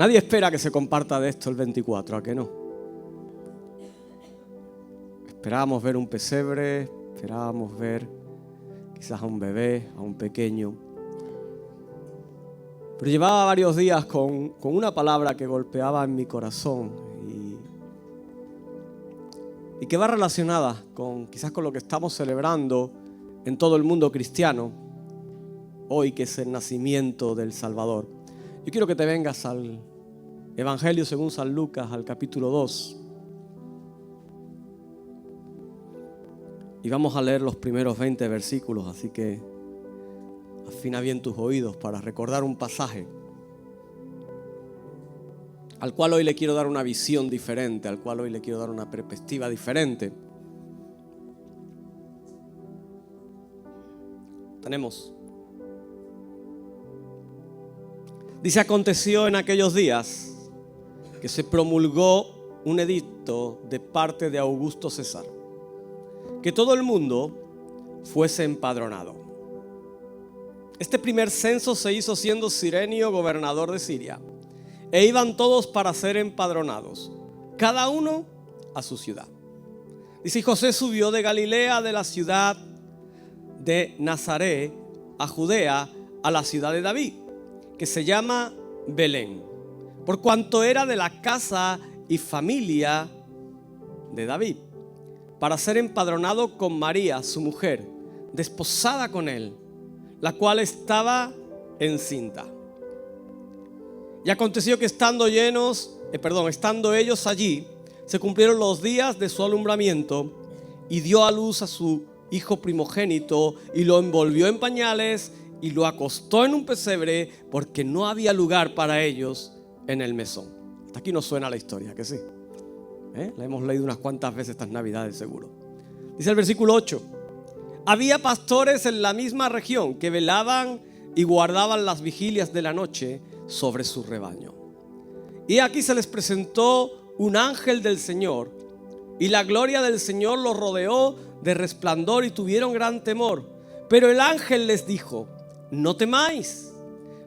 Nadie espera que se comparta de esto el 24, ¿a que no? Esperábamos ver un pesebre, esperábamos ver quizás a un bebé, a un pequeño. Pero llevaba varios días con una palabra que golpeaba en mi corazón y que va relacionada quizás con lo que estamos celebrando en todo el mundo cristiano hoy, que es el nacimiento del Salvador. Yo quiero que te vengas al Evangelio según San Lucas, al capítulo 2. Y vamos a leer los primeros 20 versículos, así que afina bien tus oídos para recordar un pasaje al cual hoy le quiero dar una visión diferente, al cual hoy le quiero dar una perspectiva diferente. Tenemos. Dice: aconteció en aquellos días que se promulgó un edicto de parte de Augusto César, que todo el mundo fuese empadronado. Este primer censo se hizo siendo Cirenio gobernador de Siria, e iban todos para ser empadronados, cada uno a su ciudad. Dice: y José subió de Galilea, de la ciudad de Nazaret, a Judea, a la ciudad de David, que se llama Belén, por cuanto era de la casa y familia de David, para ser empadronado con María, su mujer, desposada con él, la cual estaba encinta. Y aconteció que estando ellos allí, se cumplieron los días de su alumbramiento, y dio a luz a su hijo primogénito, y lo envolvió en pañales, y lo acostó en un pesebre, porque no había lugar para ellos en el mesón. Hasta aquí nos suena la historia, que sí. La hemos leído unas cuantas veces estas navidades seguro. Dice el versículo 8: había pastores en la misma región que velaban y guardaban las vigilias de la noche sobre su rebaño. Y aquí se les presentó un ángel del Señor, y la gloria del Señor los rodeó de resplandor, y tuvieron gran temor. Pero el ángel les dijo: no temáis,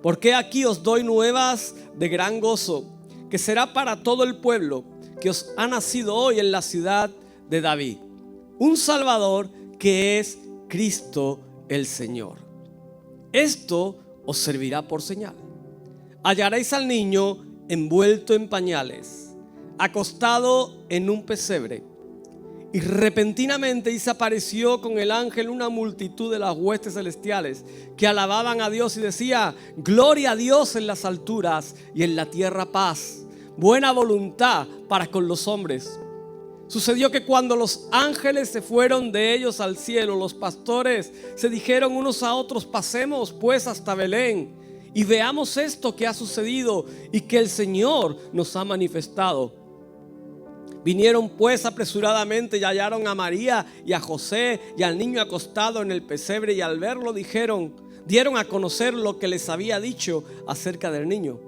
porque aquí os doy nuevas de gran gozo, que será para todo el pueblo, que os ha nacido hoy en la ciudad de David un Salvador, que es Cristo el Señor. Esto os servirá por señal: hallaréis al niño envuelto en pañales, acostado en un pesebre. Y repentinamente desapareció con el ángel una multitud de las huestes celestiales, que alababan a Dios y decía: gloria a Dios en las alturas, y en la tierra paz, buena voluntad para con los hombres. Sucedió que cuando los ángeles se fueron de ellos al cielo, los pastores se dijeron unos a otros: pasemos pues hasta Belén y veamos esto que ha sucedido y que el Señor nos ha manifestado. Vinieron pues apresuradamente y hallaron a María y a José y al niño acostado en el pesebre, y al verlo dieron a conocer lo que les había dicho acerca del niño.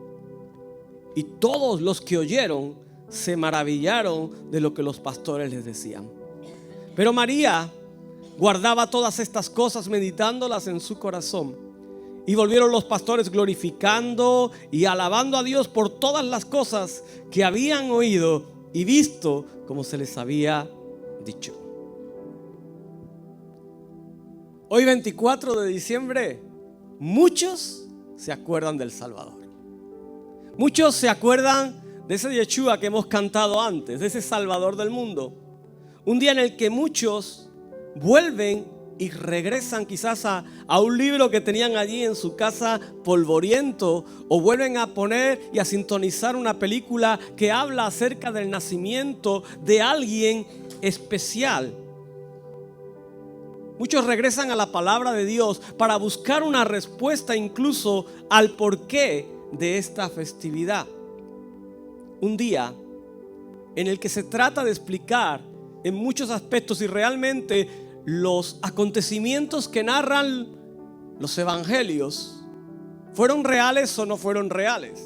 Y todos los que oyeron se maravillaron de lo que los pastores les decían. Pero María guardaba todas estas cosas, meditándolas en su corazón. Y volvieron los pastores glorificando y alabando a Dios por todas las cosas que habían oído y visto, como se les había dicho. Hoy 24 de diciembre, muchos se acuerdan del Salvador. Muchos se acuerdan de ese Yeshua que hemos cantado antes, de ese Salvador del mundo. Un día en el que muchos vuelven y regresan quizás a un libro que tenían allí en su casa polvoriento, o vuelven a poner y a sintonizar una película que habla acerca del nacimiento de alguien especial. Muchos regresan a la palabra de Dios para buscar una respuesta incluso al porqué de esta festividad. Un día en el que se trata de explicar en muchos aspectos si realmente los acontecimientos que narran los evangelios fueron reales o no fueron reales.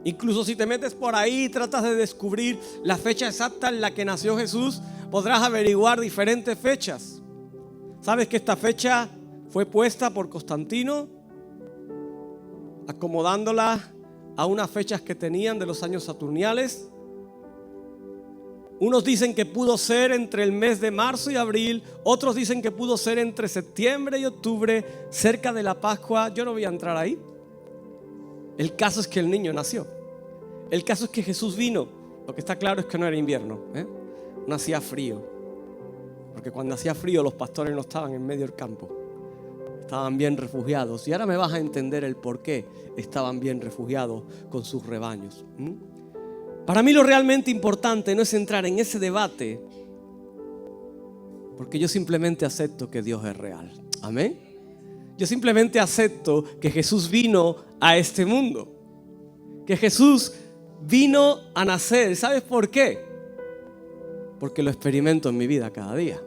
Incluso si te metes por ahí y tratas de descubrir la fecha exacta en la que nació Jesús, podrás averiguar diferentes fechas. ¿Sabes que esta fecha fue puesta por Constantino, acomodándola a unas fechas que tenían de los años saturniales. Unos dicen que pudo ser entre el mes de marzo y abril, otros dicen que pudo ser entre septiembre y octubre, cerca de la Pascua. Yo no voy a entrar ahí. El caso es que el niño nació. El caso es que Jesús vino. Lo que está claro es que no era invierno, no hacía frío. Porque cuando hacía frío los pastores no estaban en medio del campo. Estaban bien refugiados. Y ahora me vas a entender el por qué estaban bien refugiados con sus rebaños. Para mí lo realmente importante no es entrar en ese debate, porque yo simplemente acepto que Dios es real. Amén. Yo simplemente acepto que Jesús vino a este mundo, que Jesús vino a nacer. ¿Sabes por qué? Porque lo experimento en mi vida cada día.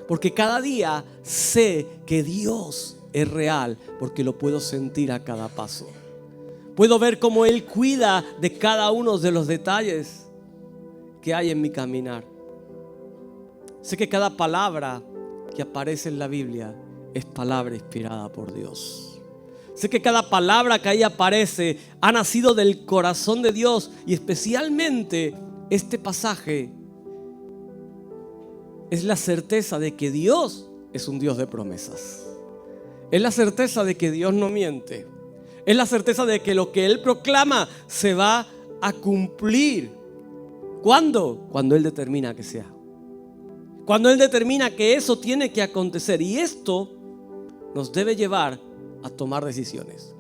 Porque cada día sé que Dios es real, porque lo puedo sentir a cada paso. Puedo ver cómo Él cuida de cada uno de los detalles que hay en mi caminar. Sé que cada palabra que aparece en la Biblia es palabra inspirada por Dios. Sé que cada palabra que ahí aparece ha nacido del corazón de Dios, y especialmente este pasaje es la certeza de que Dios es un Dios de promesas. Es la certeza de que Dios no miente. Es la certeza de que lo que Él proclama se va a cumplir. ¿Cuándo? Cuando Él determina que sea. Cuando Él determina que eso tiene que acontecer. Y esto nos debe llevar a tomar decisiones.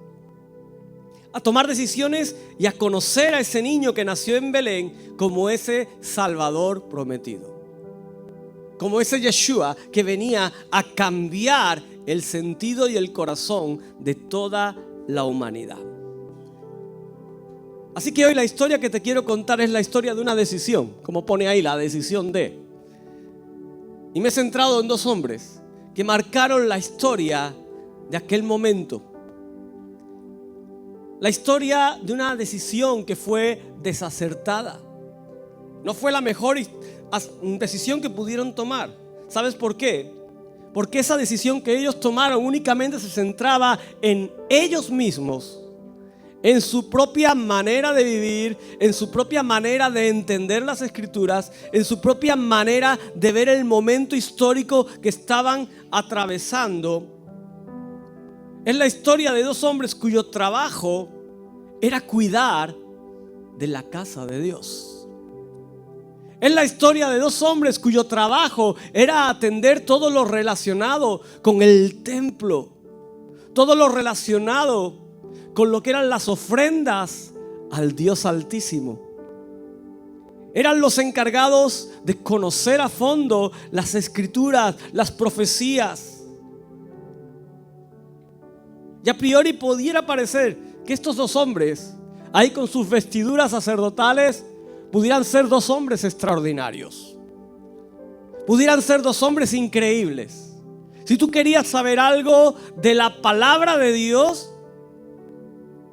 A tomar decisiones y a conocer a ese niño que nació en Belén como ese Salvador prometido. Como ese Yeshua que venía a cambiar el sentido y el corazón de toda la humanidad. Así que hoy la historia que te quiero contar es la historia de una decisión, como pone ahí, la decisión de. Y me he centrado en dos hombres que marcaron la historia de aquel momento. La historia de una decisión que fue desacertada. No fue la mejor decisión que pudieron tomar. ¿Sabes por qué? Porque esa decisión que ellos tomaron únicamente se centraba en ellos mismos, en su propia manera de vivir, en su propia manera de entender las Escrituras, en su propia manera de ver el momento histórico que estaban atravesando. Es la historia de dos hombres cuyo trabajo era cuidar de la casa de Dios. Es la historia de dos hombres cuyo trabajo era atender todo lo relacionado con el templo, todo lo relacionado con lo que eran las ofrendas al Dios Altísimo. Eran los encargados de conocer a fondo las Escrituras, las profecías. Y a priori pudiera parecer que estos dos hombres, ahí con sus vestiduras sacerdotales, pudieran ser dos hombres extraordinarios. Pudieran ser dos hombres increíbles. Si tú querías saber algo de la palabra de Dios,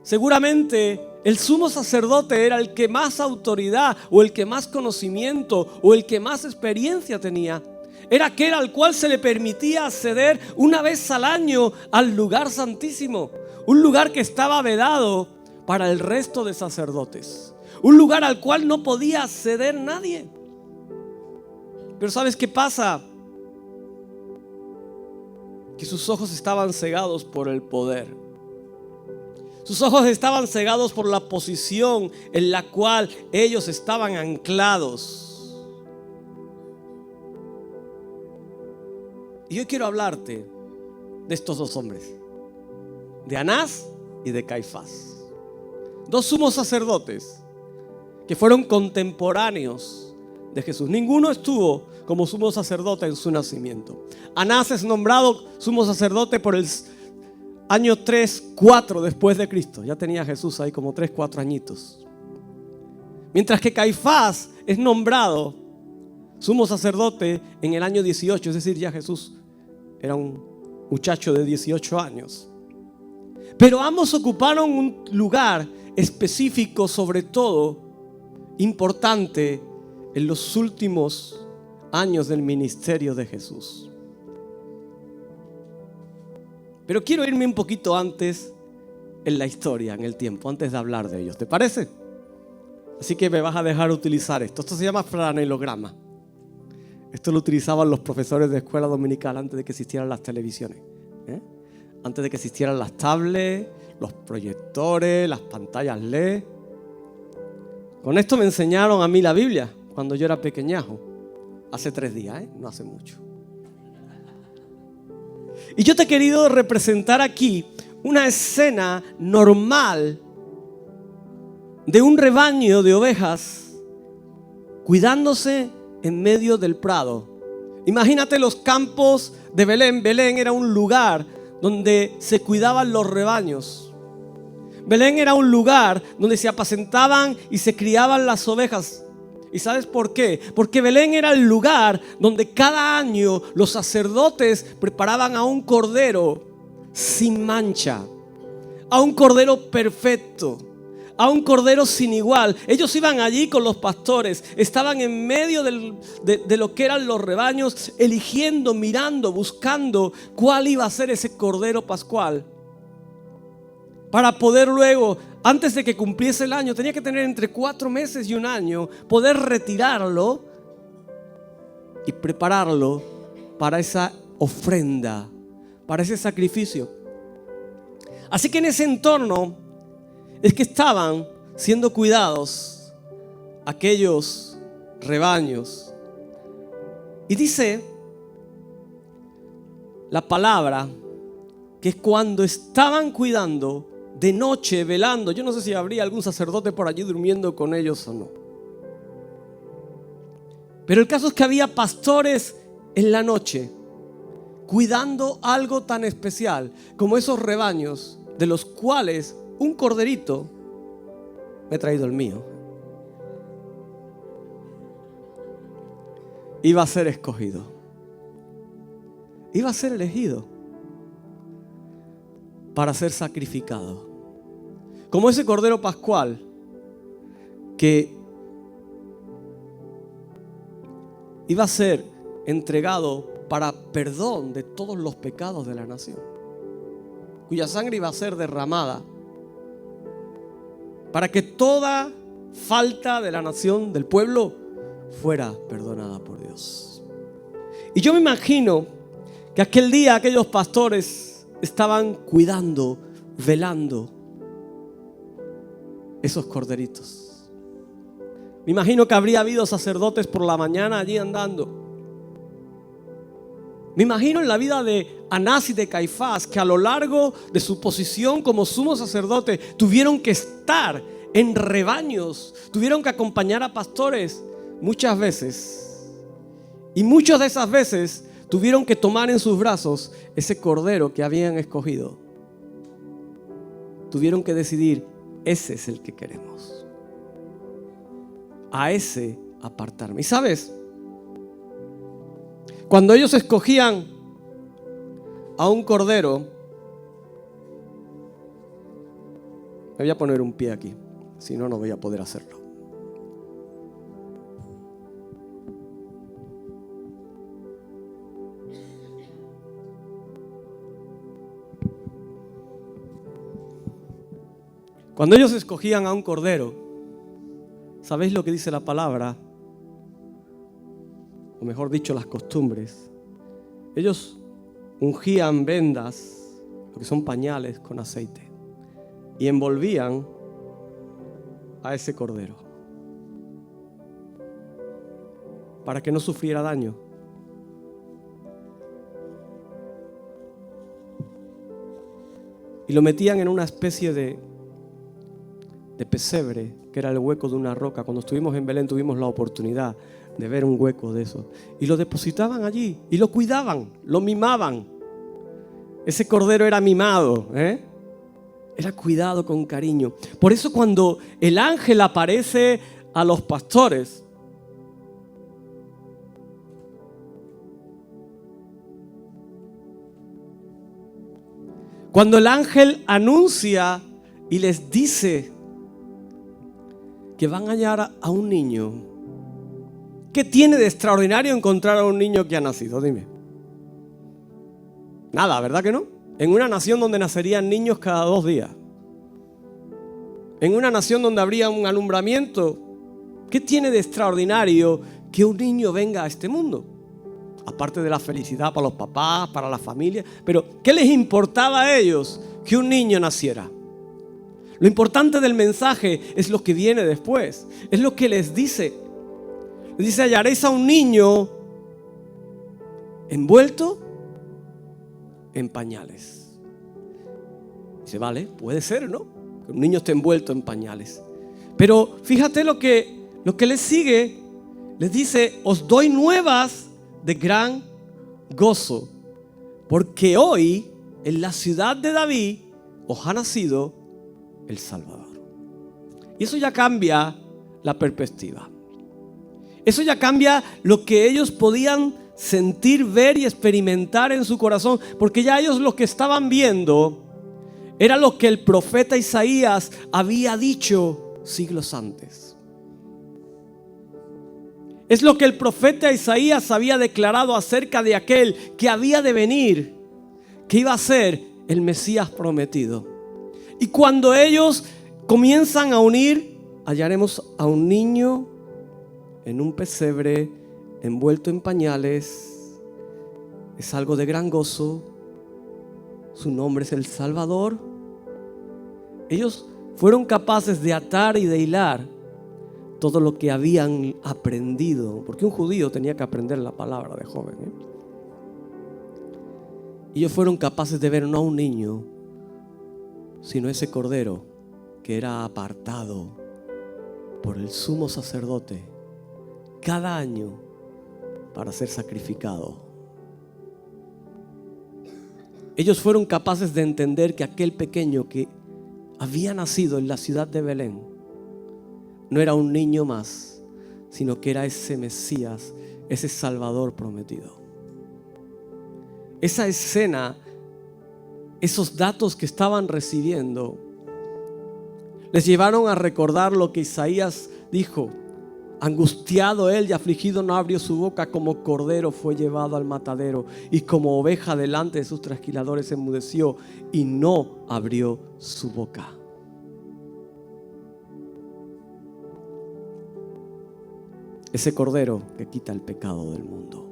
seguramente el sumo sacerdote era el que más autoridad, o el que más conocimiento, o el que más experiencia tenía. Era aquel al cual se le permitía acceder una vez al año al lugar santísimo, un lugar que estaba vedado para el resto de sacerdotes. Un lugar al cual no podía acceder nadie. Pero ¿sabes qué pasa? Que sus ojos estaban cegados por el poder. Sus ojos estaban cegados por la posición en la cual ellos estaban anclados. Y hoy quiero hablarte de estos dos hombres, de Anás y de Caifás. Dos sumos sacerdotes que fueron contemporáneos de Jesús. Ninguno estuvo como sumo sacerdote en su nacimiento. Anás es nombrado sumo sacerdote por el año 3-4 después de Cristo. Ya tenía Jesús ahí como 3-4 añitos. Mientras que Caifás es nombrado sumo sacerdote en el año 18. Es decir, ya Jesús era un muchacho de 18 años. Pero ambos ocuparon un lugar específico, sobre todo importante en los últimos años del ministerio de Jesús. Pero quiero irme un poquito antes en la historia, en el tiempo, antes de hablar de ellos. ¿Te parece? Así que me vas a dejar utilizar esto. Esto se llama franelograma. Esto lo utilizaban los profesores de escuela dominical antes de que existieran las televisiones, antes de que existieran las tablets, los proyectores, las pantallas LED. Con esto me enseñaron a mí la Biblia cuando yo era pequeñajo. Hace 3 días, no hace mucho. Y yo te he querido representar aquí una escena normal de un rebaño de ovejas cuidándose en medio del prado. Imagínate los campos de Belén. Belén era un lugar donde se cuidaban los rebaños. Belén era un lugar donde se apacentaban y se criaban las ovejas. ¿Y sabes por qué? Porque Belén era el lugar donde cada año los sacerdotes preparaban a un cordero sin mancha, a un cordero perfecto, a un cordero sin igual. Ellos iban allí con los pastores, estaban en medio de lo que eran los rebaños, eligiendo, mirando, buscando cuál iba a ser ese cordero pascual, para poder luego, antes de que cumpliese el año, tenía que tener entre 4 meses y 1 año, poder retirarlo y prepararlo para esa ofrenda, para ese sacrificio. Así que en ese entorno es que estaban siendo cuidados aquellos rebaños. Y dice la palabra que es cuando estaban cuidando de noche, velando. Yo no sé si habría algún sacerdote por allí durmiendo con ellos o no. Pero el caso es que había pastores en la noche cuidando algo tan especial como esos rebaños, de los cuales un corderito, me he traído el mío, iba a ser escogido, iba a ser elegido para ser sacrificado. Como ese cordero pascual que iba a ser entregado para perdón de todos los pecados de la nación, cuya sangre iba a ser derramada para que toda falta de la nación, del pueblo, fuera perdonada por Dios. Y yo me imagino que aquel día aquellos pastores estaban cuidando, velando esos corderitos. Me imagino que habría habido sacerdotes por la mañana allí andando. Me imagino en la vida de Anás y de Caifás, que a lo largo de su posición como sumo sacerdote tuvieron que estar en rebaños, tuvieron que acompañar a pastores muchas veces. Y muchas de esas veces tuvieron que tomar en sus brazos ese cordero que habían escogido. Tuvieron que decidir: ese es el que queremos, a ese apartarme. Y sabes, cuando ellos escogían a un cordero, me voy a poner un pie aquí, si no, no voy a poder hacerlo. Cuando ellos escogían a un cordero, ¿sabéis lo que dice la palabra? O mejor dicho, las costumbres. Ellos ungían vendas, lo que son pañales, con aceite, y envolvían a ese cordero para que no sufriera daño. Y lo metían en una especie de pesebre, que era el hueco de una roca. Cuando estuvimos en Belén tuvimos la oportunidad de ver un hueco de eso. Y lo depositaban allí y lo cuidaban, lo mimaban. Ese cordero era mimado, era cuidado con cariño. Por eso cuando el ángel aparece a los pastores, cuando el ángel anuncia y les dice que van a hallar a un niño, ¿qué tiene de extraordinario encontrar a un niño que ha nacido? Dime. Nada, ¿verdad que no? En una nación donde nacerían niños cada 2 días. en una nación donde habría un alumbramiento, ¿qué tiene de extraordinario que un niño venga a este mundo? Aparte de la felicidad para los papás, para la familia, pero ¿qué les importaba a ellos que un niño naciera? Lo importante del mensaje es lo que viene después, es lo que les dice. Les dice: hallaréis a un niño envuelto en pañales. Dice: vale, puede ser, ¿no? Que un niño esté envuelto en pañales. Pero fíjate lo que les sigue. Les dice: os doy nuevas de gran gozo, porque hoy en la ciudad de David os ha nacido el Salvador. Y eso ya cambia la perspectiva. Eso ya cambia lo que ellos podían sentir, ver y experimentar en su corazón, porque ya ellos lo que estaban viendo era lo que el profeta Isaías había dicho siglos antes. Es lo que el profeta Isaías había declarado acerca de aquel que había de venir, que iba a ser el Mesías prometido. Y cuando ellos comienzan a unir, hallaremos a un niño en un pesebre, envuelto en pañales. Es algo de gran gozo. Su nombre es el Salvador. Ellos fueron capaces de atar y de hilar todo lo que habían aprendido, porque un judío tenía que aprender la palabra de joven, Ellos fueron capaces de ver no a un niño, sino ese cordero que era apartado por el sumo sacerdote cada año para ser sacrificado. Ellos fueron capaces de entender que aquel pequeño que había nacido en la ciudad de Belén no era un niño más, sino que era ese Mesías, ese Salvador prometido. Esa escena, esos datos que estaban recibiendo, les llevaron a recordar lo que Isaías dijo: angustiado él y afligido no abrió su boca, como cordero fue llevado al matadero, y como oveja delante de sus trasquiladores enmudeció y no abrió su boca. Ese cordero que quita el pecado del mundo.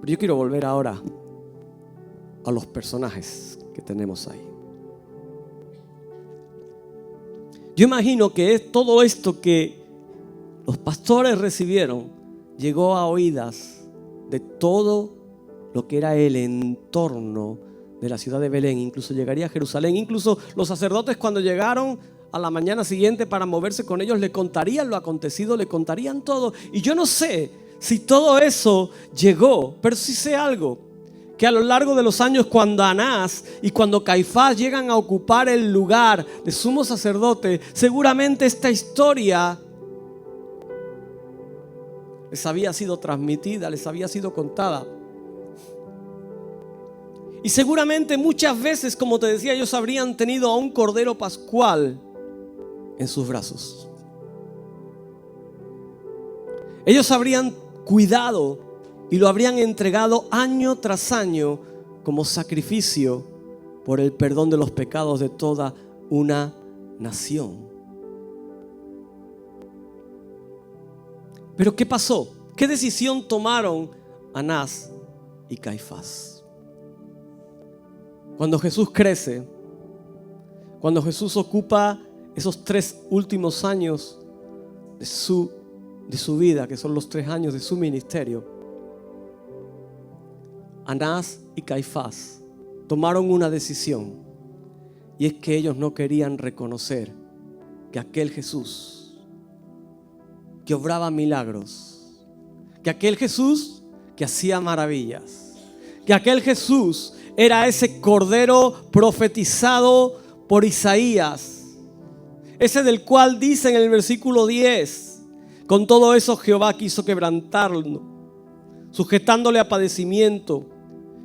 Pero yo quiero volver ahora a los personajes que tenemos ahí. Yo imagino que todo esto que los pastores recibieron llegó a oídas de todo lo que era el entorno de la ciudad de Belén. Incluso llegaría a Jerusalén. Incluso los sacerdotes, cuando llegaron a la mañana siguiente para moverse con ellos, le contarían lo acontecido, le contarían todo. Y yo no sé si todo eso llegó, pero sí sé algo, que a lo largo de los años, cuando Anás y cuando Caifás llegan a ocupar el lugar de sumo sacerdote, seguramente esta historia les había sido transmitida, les había sido contada. Y seguramente muchas veces, como te decía, ellos habrían tenido a un cordero pascual en sus brazos. Ellos habrían cuidado y lo habrían entregado año tras año como sacrificio por el perdón de los pecados de toda una nación. Pero ¿qué pasó? ¿Qué decisión tomaron Anás y Caifás? Cuando Jesús crece, cuando Jesús ocupa esos 3 últimos años de su vida, que son los 3 años de su ministerio, Anás y Caifás tomaron una decisión, y es que ellos no querían reconocer que aquel Jesús que obraba milagros, que aquel Jesús que hacía maravillas, que aquel Jesús era ese cordero profetizado por Isaías, ese del cual dice en el versículo 10: con todo eso Jehová quiso quebrantarlo, sujetándole a padecimiento.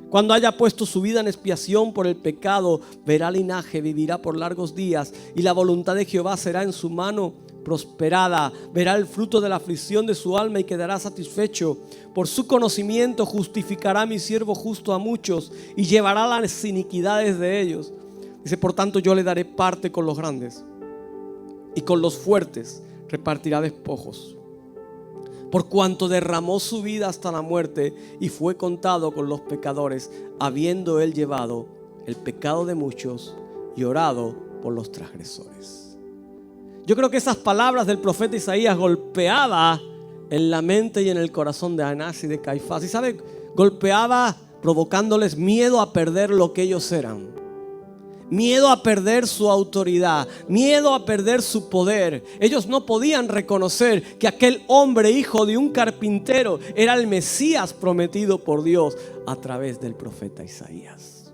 Cuando haya puesto su vida en expiación por el pecado, verá linaje, vivirá por largos días, y la voluntad de Jehová será en su mano prosperada. Verá el fruto de la aflicción de su alma y quedará satisfecho. Por su conocimiento justificará mi siervo justo a muchos y llevará las iniquidades de ellos. Dice, por tanto yo le daré parte con los grandes y con los fuertes repartirá despojos. Por cuanto derramó su vida hasta la muerte y fue contado con los pecadores, habiendo él llevado el pecado de muchos y orado por los transgresores. Yo creo que esas palabras del profeta Isaías golpeaban en la mente y en el corazón de Anás y de Caifás. Y sabe, golpeaba provocándoles miedo a perder lo que ellos eran. Miedo a perder su autoridad, miedo a perder su poder. Ellos no podían reconocer que aquel hombre, hijo de un carpintero, era el Mesías prometido por Dios a través del profeta Isaías.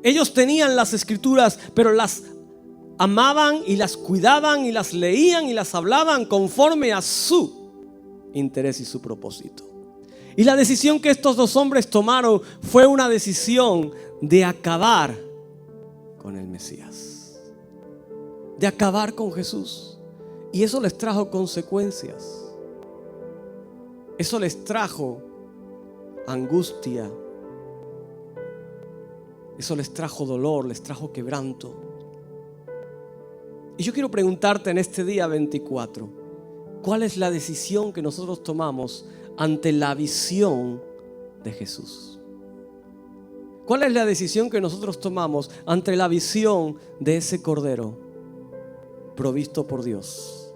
Ellos tenían las escrituras, pero las amaban y las cuidaban y las leían y las hablaban conforme a su interés y su propósito. Y la decisión que estos dos hombres tomaron fue una decisión de acabar con el Mesías, de acabar con Jesús. Y eso les trajo consecuencias. Eso les trajo angustia. Eso les trajo dolor, les trajo quebranto. Y yo quiero preguntarte en este día 24, ¿cuál es la decisión que nosotros tomamos ante la visión de Jesús? ¿Cuál es la decisión que nosotros tomamos ante la visión de ese Cordero provisto por Dios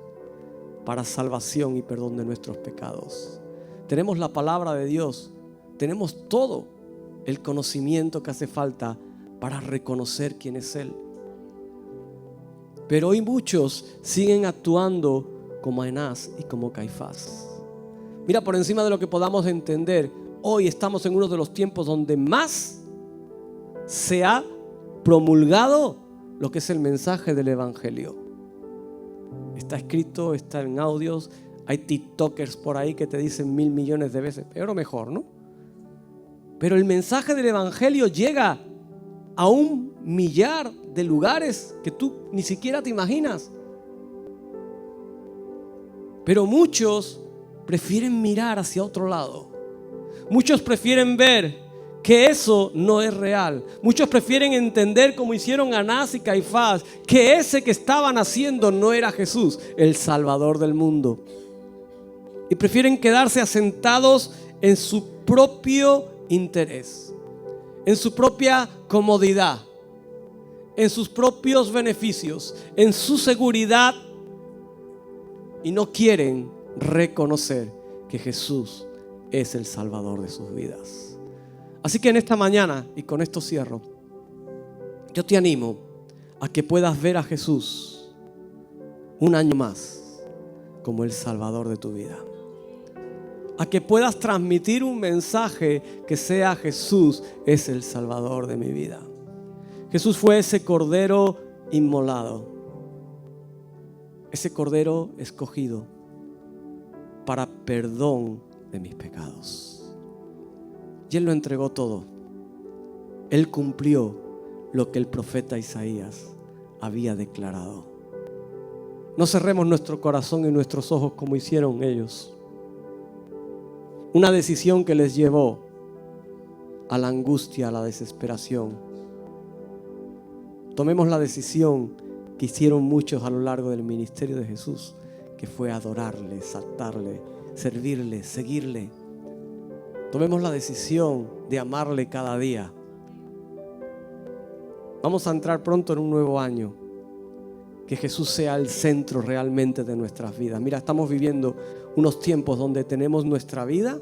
para salvación y perdón de nuestros pecados? Tenemos la palabra de Dios, tenemos todo el conocimiento que hace falta para reconocer quién es Él. Pero hoy muchos siguen actuando como Anás y como Caifás. Mira, por encima de lo que podamos entender, hoy estamos en uno de los tiempos donde más se ha promulgado lo que es el mensaje del Evangelio. Está escrito, está en audios, hay tiktokers por ahí que te dicen 1.000 millones de veces, pero mejor, ¿no? Pero el mensaje del Evangelio llega a 1 millar de lugares que tú ni siquiera te imaginas. Pero muchos prefieren mirar hacia otro lado. Muchos prefieren ver que eso no es real. Muchos prefieren entender, como hicieron Anás y Caifás, que ese que estaban haciendo no era Jesús, el Salvador del mundo. Y prefieren quedarse asentados en su propio interés, en su propia comodidad, en sus propios beneficios, en su seguridad, y no quieren reconocer que Jesús es el Salvador de sus vidas. Así que en esta mañana, y con esto cierro, yo te animo a que puedas ver a Jesús un año más como el Salvador de tu vida. A que puedas transmitir un mensaje que sea: Jesús es el Salvador de mi vida. Jesús fue ese Cordero inmolado, ese Cordero escogido para perdón de mis pecados. Y Él lo entregó todo. Él cumplió lo que el profeta Isaías había declarado. No cerremos nuestro corazón y nuestros ojos como hicieron ellos. Una decisión que les llevó a la angustia, a la desesperación. Tomemos la decisión que hicieron muchos a lo largo del ministerio de Jesús, que fue adorarle, exaltarle, servirle, seguirle. Tomemos la decisión de amarle cada día. Vamos a entrar pronto en un nuevo año. Que Jesús sea el centro realmente de nuestras vidas. Mira, estamos viviendo unos tiempos donde tenemos nuestra vida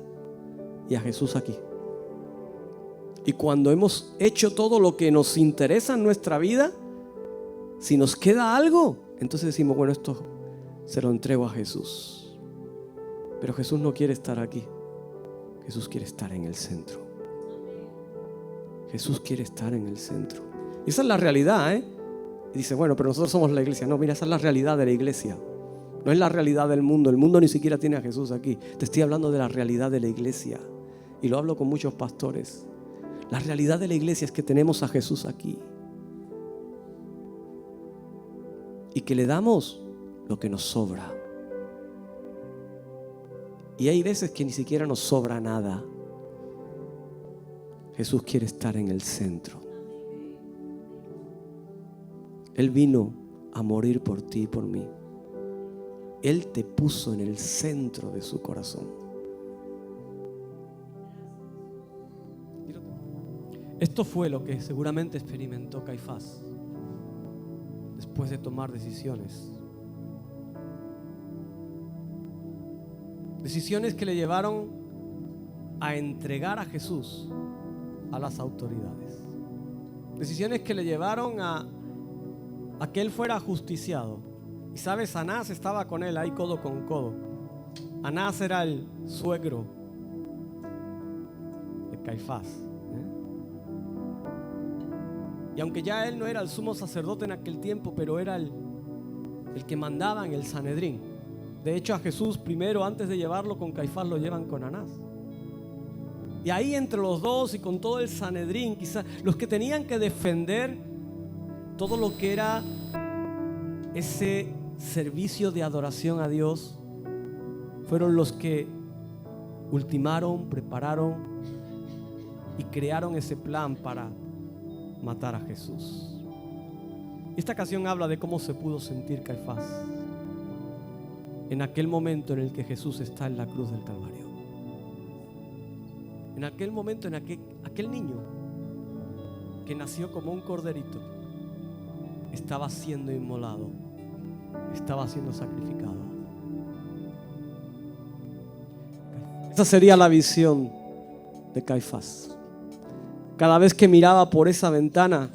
y a Jesús aquí. Y cuando hemos hecho todo lo que nos interesa en nuestra vida, si nos queda algo, entonces decimos, bueno, esto se lo entrego a Jesús. Pero Jesús no quiere estar aquí. Jesús quiere estar en el centro. Jesús quiere estar en el centro. Y esa es la realidad, ¿eh? Y dice, bueno, pero nosotros somos la iglesia. No, mira, esa es la realidad de la iglesia. No es la realidad del mundo. El mundo ni siquiera tiene a Jesús aquí. Te estoy hablando de la realidad de la iglesia. Y lo hablo con muchos pastores. La realidad de la iglesia es que tenemos a Jesús aquí. Y que le damos lo que nos sobra. Y hay veces que ni siquiera nos sobra nada. Jesús quiere estar en el centro. Él vino a morir por ti y por mí. Él te puso en el centro de su corazón. Esto fue lo que seguramente experimentó Caifás después de tomar decisiones. Decisiones que le llevaron a entregar a Jesús a las autoridades. Decisiones que le llevaron a que él fuera ajusticiado. Y sabes, Anás estaba con él ahí codo con codo. Anás era el suegro de Caifás. Y aunque ya él no era el sumo sacerdote en aquel tiempo, pero era el que mandaba en el Sanedrín. De hecho, a Jesús primero, antes de llevarlo con Caifás, lo llevan con Anás. Y ahí entre los dos y con todo el Sanedrín, quizás los que tenían que defender todo lo que era ese servicio de adoración a Dios, fueron los que ultimaron, prepararon y crearon ese plan para matar a Jesús. Esta canción habla de cómo se pudo sentir Caifás en aquel momento en el que Jesús está en la cruz del Calvario. En aquel momento en aquel niño que nació como un corderito estaba siendo inmolado, estaba siendo sacrificado. Esa sería la visión de Caifás. Cada vez que miraba por esa ventana,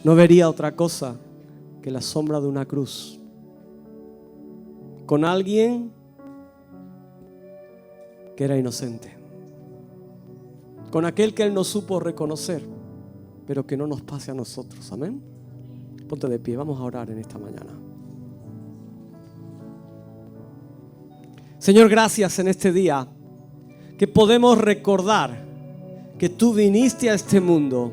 no vería otra cosa que la sombra de una cruz, con alguien que era inocente, con aquel que él no supo reconocer, pero que no nos pase a nosotros. Amén. Ponte de pie, vamos a orar en esta mañana. Señor, gracias en este día que podemos recordar que tú viniste a este mundo